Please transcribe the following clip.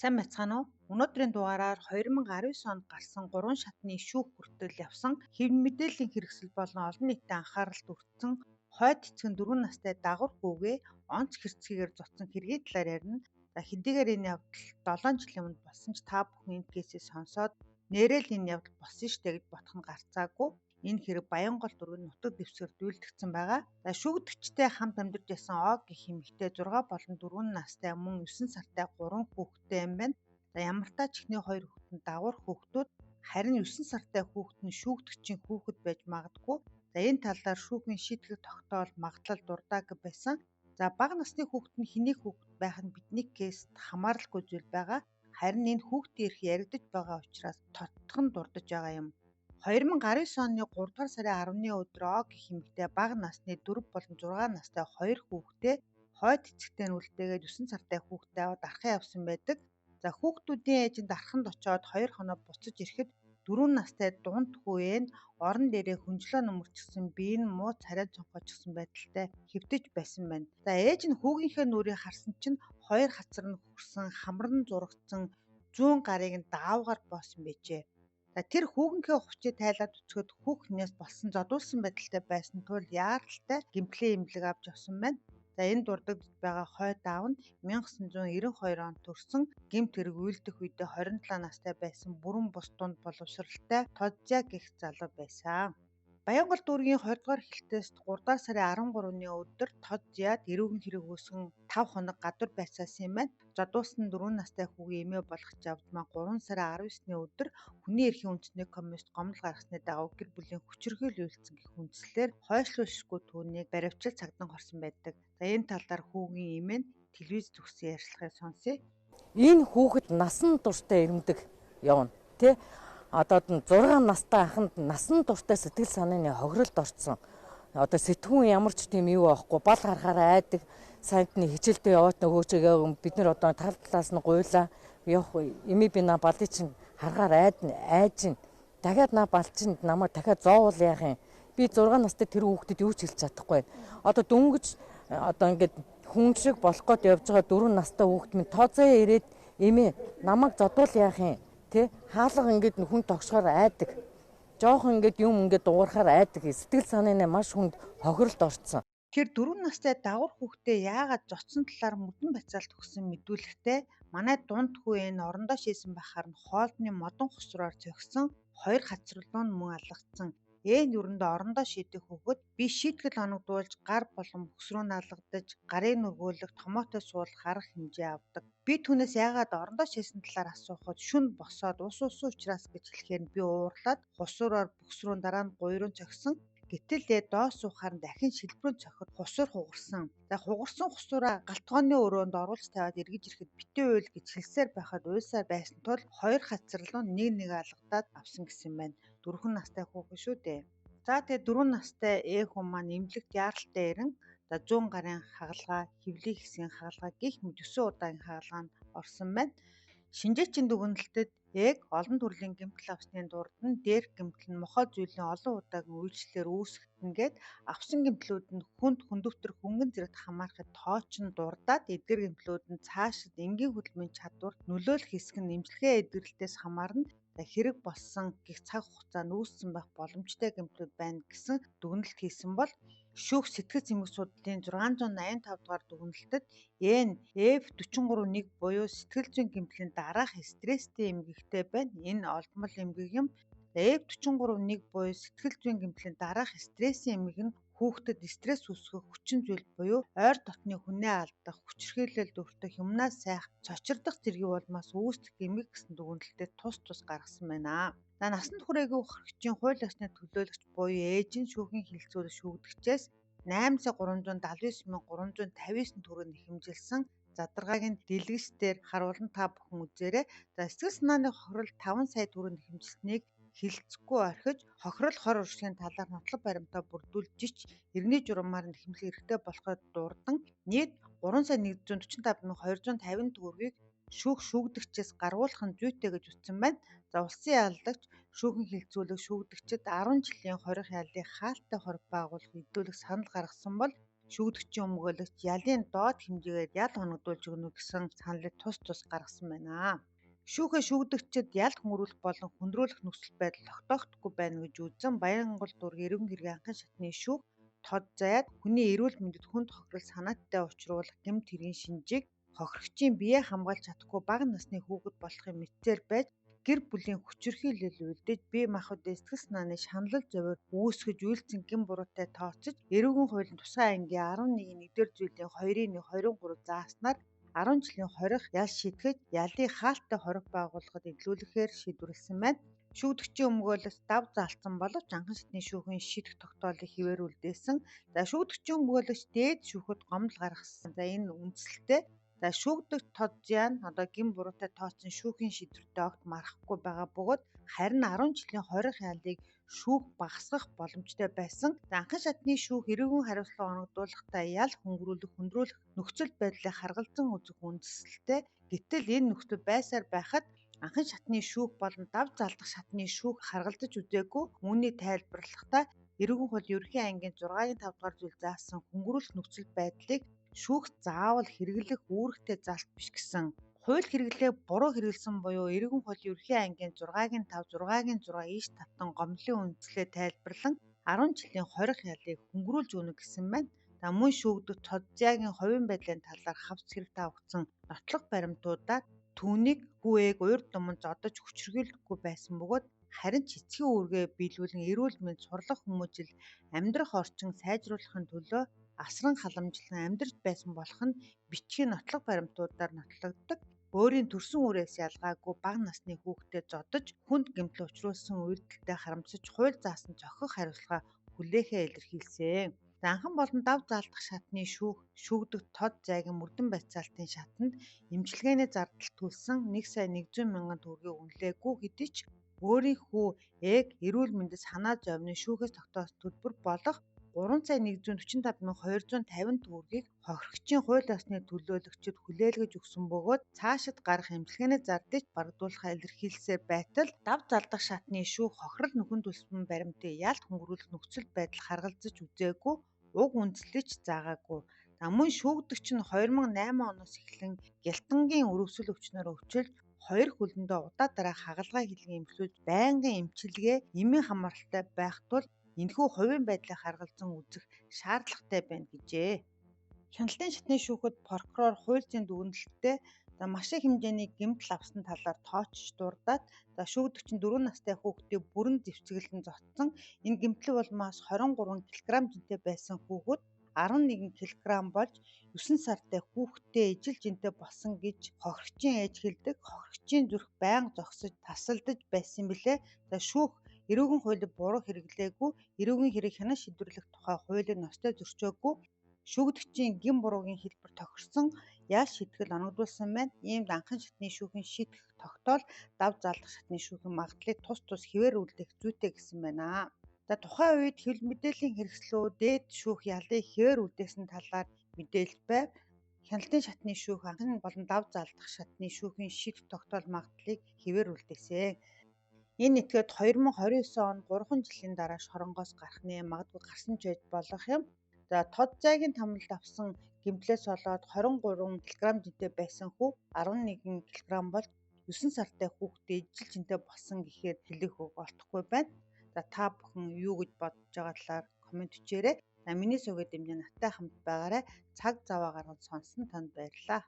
Сайн байцгаана уу? Өнөөдрийн дугаараар 2019 онд гарсан 3 шатны шүүх хүртэл явсан хэв мэдээллийн хэрэгсэл болон олон нийтийн анхааралд өртсөн хойд эцэг нь 4 настай дагвар хүүгээ онц хэрцгийгээр зодсон хэргийн талаар ярина. За хэдийгээр энэ явдал 7 жилийн өмнө болсон ч та бүхэн энэ кейсээ сонсоод нэрэл энэ явдал болсон штэ гэж бодох нь гарцаагүй. Энэ хэрэг Баянгол дүүргийн нутаг дэвсгэр дүүлдэгдсэн байгаа. За шүүгдэгчтэй хамт амьдарч байсан О гэх эмэгтэй 6 болон 4 настай мөн 9 сартай 3 хүүхэдтэй юм байна. За ямар ч тач ихний 2 хүүхэд нь дагвар хүүхдүүд харин 9 сартай хүүхэд нь шүүгдэгчийн хүүхэд байж магадгүй. За энэ талаар шүүхийн шийтгэх тогтоол магадлал дурдааг байсан. За бага насны хүүхэд нь хэний хүүхэд байх нь бидний кейст хамааралгүй зүйл байгаа. Харин энэ хүүхдийн эрх яригдж байгаа учраас тоттхон дурдж байгаа юм. 2019 оны 3 дугаар сарын 10-ны өдөр О гэх эмэгтэй бага насны 4 болон 6 настай 2 хүүхэдтэй хойд эцэгтэй нь үлдээгээд 9 сартай хүүхэдтэй аваад архаа явсан байдаг. За хүүхдүүдийн ээж нь дарханд очоод 2 хоноо буцаж ирэхэд 4 настай дунд хүүе нь орон дээрээ хүнжлөө нөмөрчсөн бие нь муу царай цонхоочсон байдалтай хэвтэж байсан байна. За ээж нь хүүгийнхээ нүрийг харсан чинь 2 хацар нь хүрсэн хамран зурагцсан зүүн гарыг нь даавгаар боосон байжээ. За тэр хүүгийнхээ хувцсыг тайлаад өцгöd хүүхнээс болсон зодуулсан байдалтай байсан тул яаралтай гэмтлийн эмнэлэг авч явсан байна. За энэ дурддагж байгаа хойд аав нь 1992 онд төрсэн гэмт хэрэг үйлдэх үедээ 27 настай байсан бүрэн бус дунд боловсралтай Тодзя гэх залуу байсан. Баянгол дүүргийн 20 дугаар хэлтээс 3 дугаар сарын 13-ны өдөр Тодзяд эрүүгийн хэрэг үүсгэн 5 хоног гадуур байцаасан юм байна. Жадуулсан 4 настай хүүгийн эмээ болгож авдмаа 3 сарын 19-ний өдөр хүний эрхийн үндэсний комист гомдол гаргасны дагуу гэр бүлийн хүчирхийлүүлсэн гэх үндслээр хойшлуулшгүй түүнийг баривчил цагдан хорсон байдаг. За энэ талаар хүүгийн эмээ нь телевиз төгссөн ярьцлагыг сонсъё. Энэ хүүхэд насан туршдаа ирэмдэг явна. Тэ? Одоо 6 настай анханд насан туршдаа сэтгэл санааны хохиролд орсон. Одоо сэтгүүн ямар ч тийм юу байхгүй, бол харахаараа айдаг, сайтны хичээлдээ яваад нөгөөчөө бид нар одоо тал талаас нь гуйлаа явах эми би на балыг чинь харахаар айж дахиад на бал чинь намайг дахиад зоовол яах юм. Би 6 настай тэр хүүхдэд юу ч хэлж чадахгүй. Одоо дөнгөж одоо ингээд хүн шиг болох гээд явж байгаа 4 настай хүүхэд минь тооцоо ирээд эмээ намайг зодвол яах юм. Тэ хаалга ингээд хүн тогшохоор айдаг. Жохон ингээд юм ингээд дуурахаар айдаг. Сэтгэл санааны маш хүнд хохиролд орцсон. Тэр 4 настай дагвар хүүхдээ яагаад зодсон талаар мөдөн бацаалт өгсөн мэдүүлэхдээ манай дунд хүү энэ орондоо шийсэн байхаар нь хоолны модон хосроор цогсон 2 хацралуун мөн алгацсан. Ээн юрандаа орондоо шийдэх хөхөд би шийтгэл оногдуулж гар болон бүс рүү налгадаж гарыг нөгөөлөх томоотой суулгах арга хэмжээ авдаг. Би түүнээс яагаад орондоо шийсэн талаар асуухад шүн босоод ус учраас гэж хэлэхээр би уурлаад хусуураар бүс рүү дараа нь гуйрын цогсон. Гэтэл доос суухаар дахин шилбэрэн цохид хусуур хугарсан. За хугарсан хусуураа галтгооны өрөөнд оруулж тавиад эргэж ирэхэд битээ уйл гэж хэлсээр байхад уйлсаар байсан тул 2 хацралуу нэг алгадаад авсан гэсэн байна. 4 настай хүүхэн шүү дээ. За тэгээ 4 настай хүн маань эмнэлэгт яаралтай ирэн 100 гарын хагалгаа, хөвлийн хэсгийн хагалгаа гих мэт 9 удаагийн хагалгаанд орсон байна. Шинжээчийн дүгнэлтэд олон төрлийн гэмтэл авсны дурд нь дээрх гэмтэл нь мохоо зүйлийн олон удаагийн үйлчлэлээр үүсгэтнгээд авсан гэмтлүүд нь хүндөвтөр хөнгөн зэрэгт хамаарахад тооч нь дурдаад эдгээр гэмтлүүд нь цаашид энгийн хөдөлмөрийн чадварт нөлөөлөх хэсэг нь эмчилгээ эдгэрэлтээс хамаарна. Хэрэг болсон гих цаг хугацаанд үүссэн байх боломжтой гэмтлүүд байна гэсэн дүгнэлт хийсэн бол шүүх сэтгэл зүйн судлалын 685 дугаар дүгнэлтэд F43-1 буюу сэтгэл зүйн гэмтлийн дараах стресстэй эмгэгтэй байна. Энэ олдмол эмгэг юм. F43-1 буюу сэтгэл зүйн гэмтлийн дараах стрессийн эмгэг нь хүүхдэд стресс үүсгэх хүчин зүйл буюу ойр дотны хүнээ алдах, хүчирхийлэлд өртөх, юмнаас сайх, цочирдох зэргийн улмаас үүсдэг эмгэг гэсэн дүгнэлтэд тус гаргасан байна. За насанд хүрээгүй хөрөгчийн хууль ёсны төлөөлөгч буюу ээж нь шүүхийн хэлэлцүүлэг шүүгдэгчээс 879,359 төгрөг нэхэмжилсэн задаргааг нь дэлгэцээр харуулan та бүхэн үзээрэй. За сэтгэл санааны хохирол 5 сая төгрөг нэхэмжилсэнийг хэлцэхгүй орхиж хохирол хор уршигын талаар нотлох баримтаа бүрдүүлжиж иргэний журмаар нэхэмжих эрхтэй болоход дурдан нийт 3,145,250 төгрөгийг шүүгдэгчээс гаргуулах нь зүйтэй гэж үзсэн байна. За улсын яаллагч шүүхийн хэлэлцүүлэг шүүгдэгчид 10 жилийн хорих яаллыг хаалттай хориг байгуулах мэдүүлэг санал гаргасан бол шүүгдэгчийн өмгөөлөгч ялын доод хэмжээгээр ял хоногдуулж өгнө гэсэн саналыг тус гаргасан байна. Шүүхээ шүүгдэгчид ял хөнгөрүүлэх болон хүндрүүлэх нөхцөл байдал тогтоохдоггүй байна гэж үзэн Баянгол дүүргийн эрүүн хэргийн анхан шатны шүүх тод зайд хүний эрүүл мэндэд хүнд хохирол санааттай учруулах гэмт хэргийн шинжийг хохирогчийн биеэ хамгаалж чадахгүй бага насны хүүхэд болохын мэдсээр байж гэр бүлийн хүчирхийлэл үлдээж бие махбодын сэтгэл санааны шаналл зовиор үүсгэж үйлцэн гин буруутай тооцож эрүүгийн хуулийн тусгай ангийн 11-р зүйлийн 2-1-23 зааснаар 10 жилийн хорих ял шийтгэж ялыг хаалттай хорих байгууллагад эглүүлэхээр шийдвэрлэсэн байна. Шүүгдэгчийн өмгөөлөлт дав заалтсан боловч анхан шатны шүүхийн шийдэх тогтоолыг хэвээр үлдээсэн. За шүүгдэгчийн өмгөөлөгч дээд шүүхэд гомдол гаргасан. За энэ үндсэлтэй шүүгдэгч тод зян гин буруутай тооцсон шүүхийн шийдвэртэй огт марахгүй байгаа бөгөөд харин 10 жилийн хорих ялыг шүүх багасгах боломжтой байсан. Анхан шатны шүүх эрүүгийн хариуцлага оногдуулахдаа ял хүндрүүлэх нөхцөл байдлыг харгалзан үзэх үндсэлтэй. Гэтэл энэ нөхцөл байсаар байхад анхан шатны шүүх болон дав залдах шатны шүүх харгалзаж үзээгүй. Үүнийг тайлбарлахдаа эрүүгийн хуулийн ерөнхий ангийн 6-гийн 5 дугаар зүйл заасан хөнгөрүүлэх нөхцөл байдлыг шүүх заавал хэрэглэх үүрэгтэй залт биш гэсэн. Хууль хэрэглээ буруу хэрэглэсэн буюу эрүүгийн хуулийн ерөнхий ангийн 6-гийн 5, 6-гийн 6 ийш татан гомдлын үндслээ тайлбарлан 10 жилийн хорих ялыг хөнгөрүүлж өгнө гэсэн байна. Мөн шүүгдэгч тод зяагийн хувийн байдлын талаар хавц хэрэг тавагдсан нотлох баримтуудаар түүнийг хүүэг урьд думанд зодож хүчирхийлэхгүй байсан бөгөөд харин ч эцгийн үүргээ биелүүлэн эрүүл мэнд сурлах хүмүүжил амьдрах орчин сайжруулахын төлөө асран халамжлан амьдарч байсан болох нь бичгийн нотлох баримтуудаар нотлогддог. Өөрийн төрсөн үрээс ялгаагүй бага насны хүүхдэд зодож хүнд гэмтэл учруулсан үйлдэлтэй харамсаж хууль заасан зохих хариуцлага хүлээхээ илэрхийлсэн. Анхан болон дав заалдах шатны шүүгдэгч тод зайгийн мөрдөн барьцаалтын шатанд эмчилгээний зардал төлсөн 1,100,000 төгрөгийг үнэлээгүй хэдий ч өөрийнхөө эрүүл мэндэд санаа зовны шүүхээс тогтоосон төлбөр болох 3,145,250 төгрөгийг хохирогчийн хууль ёсны төлөөлөгчид хүлээлгэж өгсөн бөгөөд цаашид гарах эмчилгээний зардлыг багдуулахаа илэрхийлсээр байтал дав залдах шатны шүүх хохирол нүхэн төлсөн баримтыг ялт хөнгөрүүлэх нөхцөл байдал харгалзаж үзээгүй, уг үндслийг ч заагаагүй. Мөн шүүгдэгч нь 2008 оноос эхлэн Гялтангийн өрөвсөл өвчнөөр өвчилж 2 хөлөндөө удаа дараа хагалгаа хэлэн эмчлүүлж байнгын эмчилгээ эмийн хамааралтай байх тул энэхүү хувийн байдлыг харгалзан үзэх шаардлагатай байна гэжээ. Хяналтын шатны шүүхэд прокурор хууль зүйн дүгнэлттэй маш их хэмжээний гэмтэл авсан талаар тоочж дурдаад шүүгдэгч нь 4 настай хүүхдийг бүрэн зэвсгэлэн зодсон. Энэ гэмтэл улмаас 23 кг жинтэй байсан хүүхэд 11 кг болж 9 сартай хүүхэдтэй ижил жинтэй болсон гэж хохирогчийн ээж хэлдэг. Хохирогчийн зүрх байнга зогсож тасалдаж байсан билээ. Шүүх эрүүгийн хуулийг буруу хэрэглээгүй, эрүүгийн хэрэг хянан шийдвэрлэх тухай хуулийг ностой зөрчөөгүй, шүүгдэгчийн гин буруугийн хэлбэр тохирсон ял шийтгэл оногдуулсан байна. Иймд анхан шатны шүүхийн шийдэх тогтоол дав заалдах шатны шүүхийн магадлалыг тус хэвээр үлдээх зүйтэй гэсэн байна. Тухайн үед хэвлэл мэдээллийн хэрэгслөө дээд шүүх ялыг хэвээр үлдээсэн талаар мэдээлэл байв. Хяналтын шатны шүүх анхан болон дав заалдах шатны шүүхийн шийдэх тогтоол магадлалыг хэвээр үлдээсэн. Энэ этгээд 2029 он 3 жилийн дараа шоронгоос гарахны магадгүй гарсан ч байж болох юм. Тод зайгийн тамлалд авсан гэмтлээс болоод 23 кг жинтэй байсан хүү 11 кг болж 9 сартай хүүхдээ ижил жинтэй болсон гэхээр хэлэх үг олдохгүй байна. Та бүхэн юу гэж бодож байгаа талаар комент бичээрэй. Миний сувгийн дэмжээ надтай хамт байгаарай. Цаг зав гаргаж сонссон танд баярлалаа.